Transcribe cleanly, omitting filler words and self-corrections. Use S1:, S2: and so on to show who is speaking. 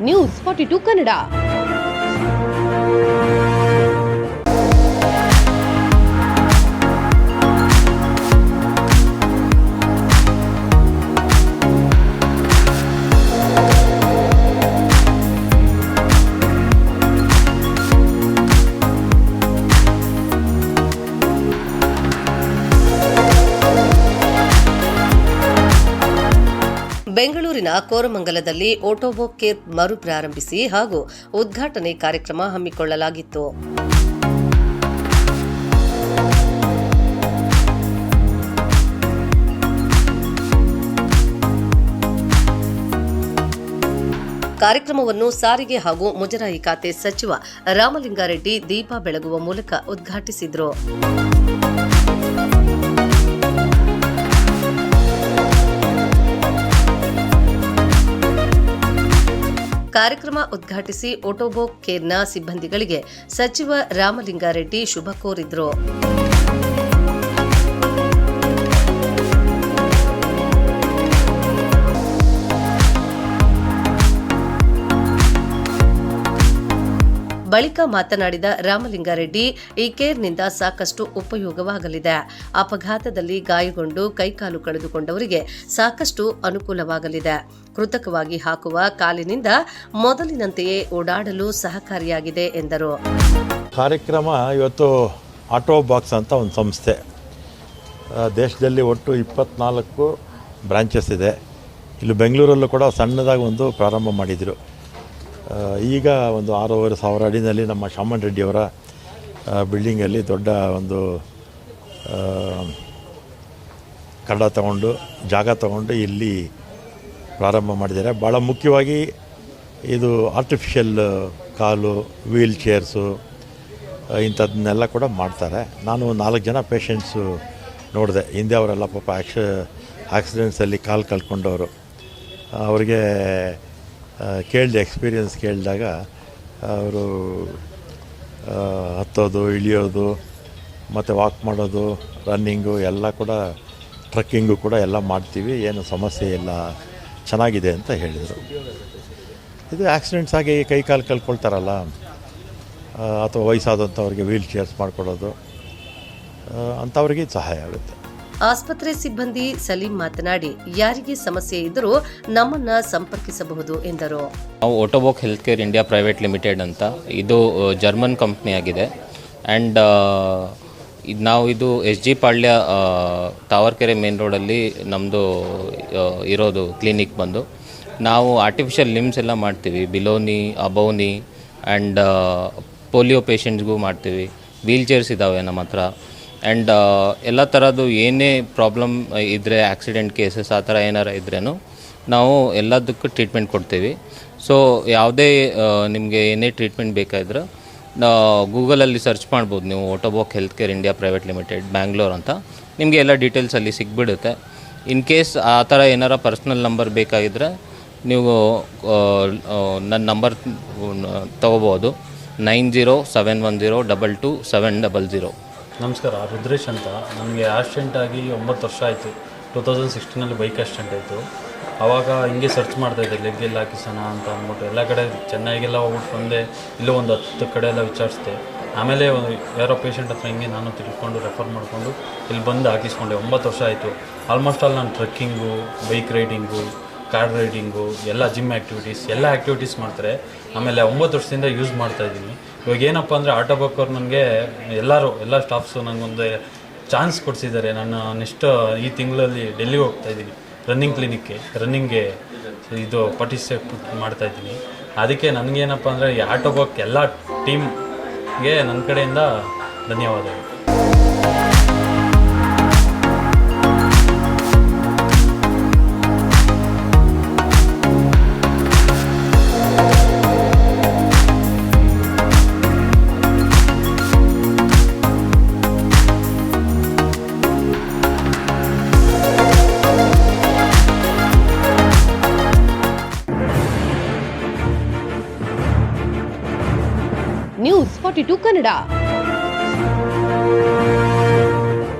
S1: News 42 Kannada. ಬೆಂಗಳೂರಿನ ಕೋರಮಂಗಲದಲ್ಲಿ ಓಟೋಬೋ care ಮರು ಪ್ರಾರಂಭಿಸಿ ಹಾಗೂ ಉದ್ಘಾಟನೆ ಕಾರ್ಯಕ್ರಮ ಹಮ್ಮಿಕೊಳ್ಳಲಾಗಿತ್ತು. ಕಾರ್ಯಕ್ರಮವನ್ನು ಸಾರಿಗೆ ಹಾಗೂ ಮುಜರಾಯಿ ಖಾತೆ ಸಚಿವ ರಾಮಲಿಂಗಾರೆಡ್ಡಿ ದೀಪ ಬೆಳಗುವ ಮೂಲಕ ಉದ್ಘಾಟಿಸಿದರು. ಕಾರ್ಯಕ್ರಮ ಉದ್ಘಾಟಿಸಿ ಓಟೋಬೋ ಕೇರ್ನ ಸಿಬ್ಬಂದಿಗಳಿಗೆ ಸಚಿವ ರಾಮಲಿಂಗಾರೆಡ್ಡಿ ಶುಭ ಕೋರಿದರು. ಬಳಿಕ ಮಾತನಾಡಿದ ರಾಮಲಿಂಗಾರೆಡ್ಡಿ, ಈ ಕೇರ್ನಿಂದ ಸಾಕಷ್ಟು ಉಪಯೋಗವಾಗಲಿದೆ. ಅಪಘಾತದಲ್ಲಿ ಗಾಯಗೊಂಡು ಕೈಕಾಲು ಕಳೆದುಕೊಂಡವರಿಗೆ ಸಾಕಷ್ಟು ಅನುಕೂಲವಾಗಲಿದೆ. ಕೃತಕವಾಗಿ ಹಾಕುವ ಕಾಲಿನಿಂದ ಮೊದಲಿನಂತೆಯೇ ಓಡಾಡಲು ಸಹಕಾರಿಯಾಗಿದೆ ಎಂದರು.
S2: ಕಾರ್ಯಕ್ರಮ ಇವತ್ತು ಆಟೋ ಬಾಕ್ಸ್ ಅಂತ ಒಂದು ಸಂಸ್ಥೆ, ದೇಶದಲ್ಲಿ ಒಟ್ಟು 24 ಬ್ರಾಂಚಸ್ ಇದೆ. ಇಲ್ಲಿ ಬೆಂಗಳೂರಲ್ಲೂ ಕೂಡ ಸಣ್ಣದಾಗಿ ಒಂದು ಪ್ರಾರಂಭ ಮಾಡಿದರು. ಈಗ ಒಂದು 6,500 ಅಡಿನಲ್ಲಿ ನಮ್ಮ ಶಾಮನ್ ರೆಡ್ಡಿಯವರ ಬಿಲ್ಡಿಂಗಲ್ಲಿ ದೊಡ್ಡ ಒಂದು ಕಡ ತಗೊಂಡು ಜಾಗ ತಗೊಂಡು ಇಲ್ಲಿ ಪ್ರಾರಂಭ ಮಾಡಿದ್ದಾರೆ. ಭಾಳ ಮುಖ್ಯವಾಗಿ ಇದು ಆರ್ಟಿಫಿಷಿಯಲ್ ಕಾಲು, ವೀಲ್ ಚೇರ್ಸು ಇಂಥದ್ದನ್ನೆಲ್ಲ ಕೂಡ ಮಾಡ್ತಾರೆ. ನಾನು 4 ಜನ ಪೇಷಂಟ್ಸು ನೋಡಿದೆ. ಹಿಂದೆ ಅವರೆಲ್ಲ ಪಾಪ ಆಕ್ಸಿಡೆಂಟ್ಸಲ್ಲಿ ಕಾಲು ಕಳ್ಕೊಂಡವರು. ಅವರಿಗೆ ಎಕ್ಸ್ಪೀರಿಯನ್ಸ್ ಕೇಳಿದಾಗ ಅವರು ಹತ್ತೋದು, ಇಳಿಯೋದು, ಮತ್ತು ವಾಕ್ ಮಾಡೋದು, ರನ್ನಿಂಗು ಎಲ್ಲ ಕೂಡ, ಟ್ರಕ್ಕಿಂಗು ಕೂಡ ಎಲ್ಲ ಮಾಡ್ತೀವಿ, ಏನು ಸಮಸ್ಯೆ ಇಲ್ಲ, ಚೆನ್ನಾಗಿದೆ ಅಂತ ಹೇಳಿದರು. ಇದು ಆಕ್ಸಿಡೆಂಟ್ಸ್ ಆಗಿ ಕೈ ಕಾಲು ಕಳ್ಕೊಳ್ತಾರಲ್ಲ, ಅಥವಾ ವಯಸ್ಸಾದಂಥವ್ರಿಗೆ ವೀಲ್ ಚೇರ್ಸ್ ಮಾಡಿಕೊಡೋದು ಅಂಥವ್ರಿಗೆ ಸಹಾಯ ಆಗುತ್ತೆ.
S1: ಆಸ್ಪತ್ರೆ ಸಿಬ್ಬಂದಿ ಸಲೀಂ ಮಾತನಾಡಿ, ಯಾರಿಗೆ ಸಮಸ್ಯೆ ಇದ್ದರೂ ನಮ್ಮನ್ನು ಸಂಪರ್ಕಿಸಬಹುದು ಎಂದರು.
S3: ನಾವು Ottobock health care India private limited ಅಂತ, ಇದು ಜರ್ಮನ್ ಕಂಪ್ನಿ ಆಗಿದೆ. ಆ್ಯಂಡ್ ನಾವು ಇದು SG ಪಾಳ್ಯ ತಾವರ್ಕೆರೆ ಮೇನ್ ರೋಡಲ್ಲಿ ನಮ್ಮದು ಇರೋದು ಕ್ಲಿನಿಕ್ ಬಂದು. ನಾವು ಆರ್ಟಿಫಿಷಿಯಲ್ ಲಿಮ್ಸ್ ಎಲ್ಲ ಮಾಡ್ತೀವಿ, ಬಿಲೋನಿ, ಅಬೌನಿ ಆ್ಯಂಡ್ ಪೋಲಿಯೋ ಪೇಷಂಟ್ಸ್ಗೂ ಮಾಡ್ತೀವಿ. ವೀಲ್ ಚೇರ್ಸ್ ಇದ್ದಾವೆ ನಮ್ಮ ಹತ್ರ. ಆ್ಯಂಡ್ ಎಲ್ಲ ಥರದ್ದು ಏನೇ ಪ್ರಾಬ್ಲಮ್ ಇದ್ದರೆ, ಆಕ್ಸಿಡೆಂಟ್ ಕೇಸಸ್ ಆ ಥರ ಏನಾರು ಇದ್ರೂ ನಾವು ಎಲ್ಲದಕ್ಕೂ ಟ್ರೀಟ್ಮೆಂಟ್ ಕೊಡ್ತೀವಿ. ಸೊ ಯಾವುದೇ ನಿಮಗೆ ಏನೇ ಟ್ರೀಟ್ಮೆಂಟ್ ಬೇಕಾದ್ರೆ ಗೂಗಲಲ್ಲಿ ಸರ್ಚ್ ಮಾಡ್ಬೋದು ನೀವು, Ottobock health care India private limited Bangalore ಅಂತ. ನಿಮಗೆ ಎಲ್ಲ ಡೀಟೇಲ್ಸಲ್ಲಿ ಸಿಗ್ಬಿಡುತ್ತೆ. ಇನ್ ಕೇಸ್ ಆ ಥರ ಏನಾರ ಪರ್ಸ್ನಲ್ ನಂಬರ್ ಬೇಕಾಗಿದ್ದರೆ ನೀವು ನನ್ನ ನಂಬರ್ ತೊಗೋಬೋದು, 9071022700.
S4: ನಮಸ್ಕಾರ, ರುದ್ರೇಶ್ ಅಂತ. ನನಗೆ ಆಕ್ಸಿಡೆಂಟ್ ಆಗಿ 9 ವರ್ಷ ಆಯಿತು. 2016 ಬೈಕ್ ಆಕ್ಸಿಡೆಂಟ್ ಆಯಿತು. ಆವಾಗ ಹಿಂಗೆ ಸರ್ಚ್ ಮಾಡ್ತಾಯಿದ್ದೆ, ಲೆಗ್ಗೆಲ್ಲ ಹಾಕಿಸೋಣ ಅಂತ ಅಂದ್ಬಿಟ್ಟು ಎಲ್ಲ ಕಡೆ ಚೆನ್ನೈಗೆಲ್ಲ ಹೋಗ್ಬಿಟ್ಟು ಬಂದೆ. ಇಲ್ಲೂ ಒಂದು 10 ಕಡೆ ಎಲ್ಲ ವಿಚಾರಿಸಿದೆ. ಆಮೇಲೆ ಯಾರೋ ಪೇಷಂಟ್ ಹತ್ರ ಹಿಂಗೆ ನಾನು ತಿಳ್ಕೊಂಡು ರೆಫರ್ ಮಾಡಿಕೊಂಡು ಇಲ್ಲಿ ಬಂದು ಹಾಕಿಸ್ಕೊಂಡೆ. 9 ವರ್ಷ ಆಯಿತು. ಆಲ್ಮೋಸ್ಟ್ ಆಲ್ ನಾನು trekking, bike riding, car riding, ಎಲ್ಲ ಜಿಮ್ ಆ್ಯಕ್ಟಿವಿಟೀಸ್ ಎಲ್ಲ ಆ್ಯಕ್ಟಿವಿಟೀಸ್ ಮಾಡ್ತಾರೆ. ಆಮೇಲೆ 9 ವರ್ಷದಿಂದ ಯೂಸ್ ಮಾಡ್ತಾಯಿದ್ದೀನಿ. ಇವಾಗ ಏನಪ್ಪ ಅಂದರೆ ಆಟೋಬೋಕ್ ಅವ್ರು ನನಗೆ ಎಲ್ಲ ಸ್ಟಾಫ್ಸು ನನಗೊಂದು ಚಾನ್ಸ್ ಕೊಡಿಸಿದ್ದಾರೆ. ನಾನು ನೆಕ್ಸ್ಟ್ ಈ ತಿಂಗಳಲ್ಲಿ ಡೆಲ್ಲಿಗೆ ಹೋಗ್ತಾಯಿದ್ದೀನಿ ರನ್ನಿಂಗ್ಗೆ ಇದು ಪಾರ್ಟಿಸಿಪೇಟ್ ಮಾಡ್ತಾಯಿದ್ದೀನಿ. ಅದಕ್ಕೆ ನನಗೇನಪ್ಪ ಅಂದರೆ ಈ ಆಟೋಬೋಕ್ ಎಲ್ಲ ಟೀಮ್ಗೆ ನನ್ನ ಕಡೆಯಿಂದ ಧನ್ಯವಾದಗಳು.
S1: ನ್ಯೂಸ್ 42 ಕನ್ನಡ.